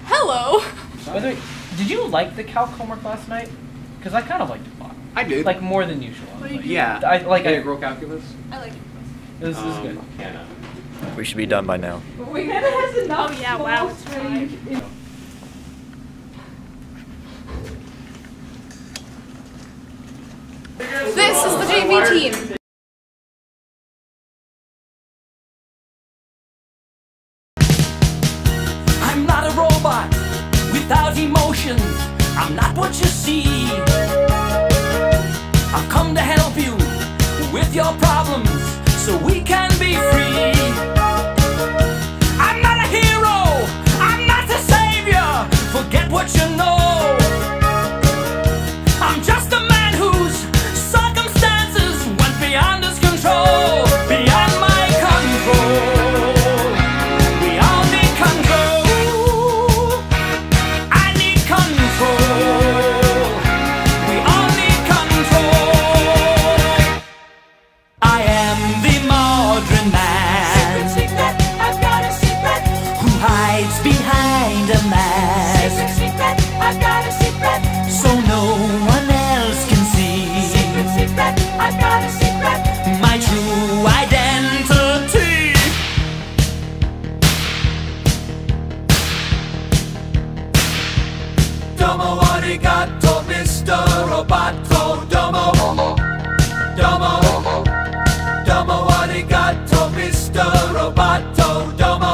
Hello! By the way, did you like the calc homework last night? Because I kind of liked it a lot. I did. Like, more than usual. Like, yeah. Integral calculus? I like it. This is good. Yeah. We should be done by now. We gotta have enough. Oh yeah, wow. This is the JV team. I'm not a robot without emotions. I'm not what you see. I've come to help you with your problems so we can be free. I'm not a hero. I'm not the savior. Forget what you know. I'm just a man whose circumstances went beyond his control, beyond my control. We all need control. I need control. We all need control. I am the modern man. Secret, secret, I've got a secret. Who hides behind a mask. Secret, secret, I've got a secret. So no one else can see. Secret, secret, I've got a secret. My true identity. Domo arigato, Mr. Roboto. Domo, domo, domo arigato, Mr. Roboto. Domo,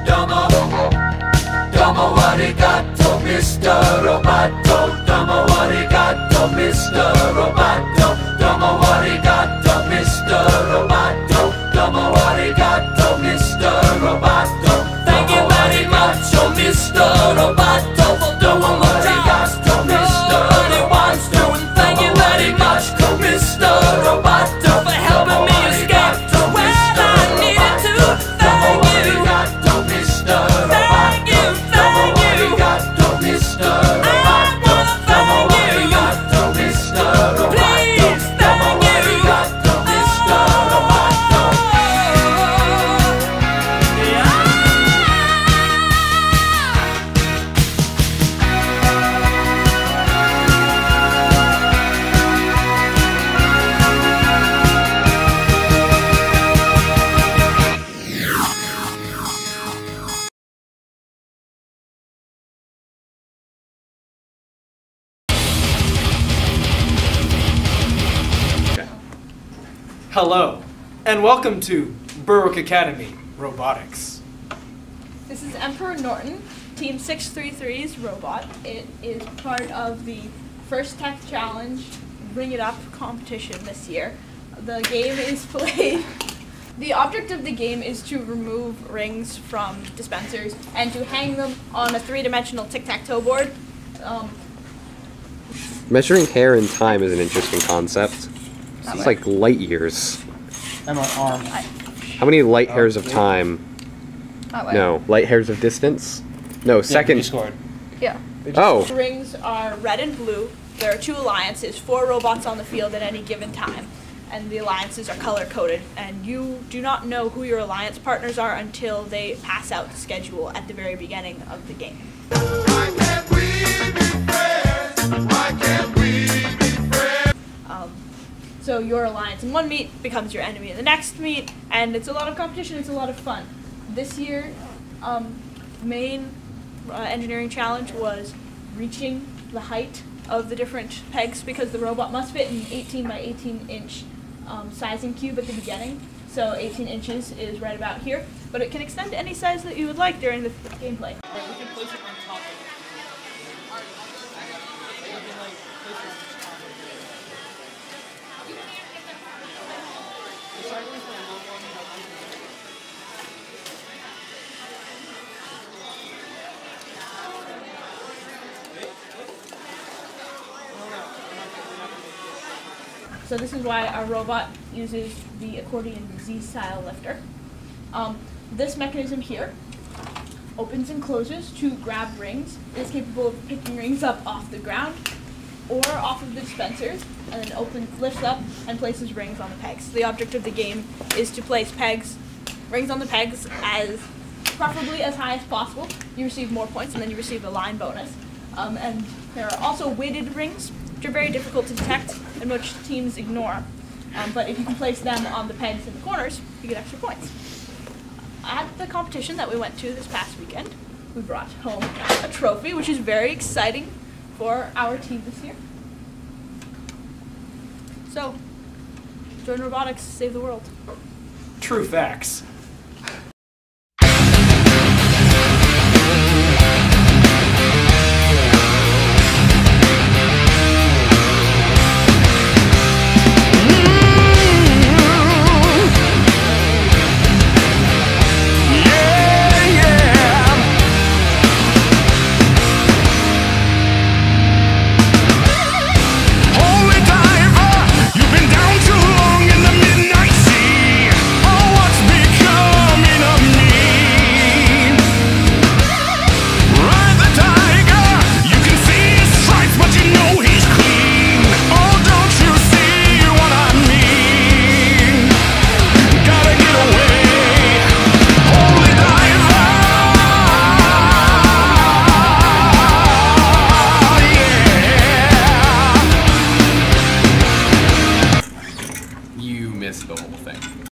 domo, domo arigato, Mr. Roboto. Domo arigato, Mr. Roboto. Domo arigato, Mr. Roboto. Domo arigato, Mr. Roboto. Thank you very much, oh Mr. Roboto, for doing what arigato, Mr. Roboto. And thank you very much, oh Mr. Roboto, for helping me escape when I needed to. Thank you, Mr. Thank you, thank you, Mr. I wanna thank you, Mr. Please, thank you, Mr. Roboto. Hello, and welcome to Berwick Academy Robotics. This is Emperor Norton, Team 633's robot. It is part of the First Tech Challenge Bring It Up competition this year. The game is played. The object of the game is to remove rings from dispensers and to hang them on a three-dimensional tic-tac-toe board. Measuring hair in time is an interesting concept. It's like light years. And my arm. How many light hairs of time? No, light hairs of distance? No, Yeah, second. you scored. Yeah. Oh. The rings are red and blue. There are 2 alliances, 4 robots on the field at any given time. And the alliances are color-coded. And you do not know who your alliance partners are until they pass out the schedule at the very beginning of the game. So your alliance in one meet becomes your enemy in the next meet, and it's a lot of competition, it's a lot of fun. This year, main engineering challenge was reaching the height of the different pegs because the robot must fit an 18 by 18 inch sizing cube at the beginning. So 18 inches is right about here, but it can extend to any size that you would like during the gameplay. Right, we can place it on top of it. So this is why our robot uses the accordion Z-style lifter. This mechanism here opens and closes to grab rings. It is capable of picking rings up off the ground or off of the dispensers, and then lifts up and places rings on the pegs. The object of the game is to place rings on the pegs preferably as high as possible. You receive more points, and then you receive a line bonus. And there are also weighted rings, which are very difficult to detect and which teams ignore. But if you can place them on the pegs in the corners, you get extra points. At the competition that we went to this past weekend, we brought home a trophy, which is very exciting for our team this year. So, join Robotics, save the world. True facts.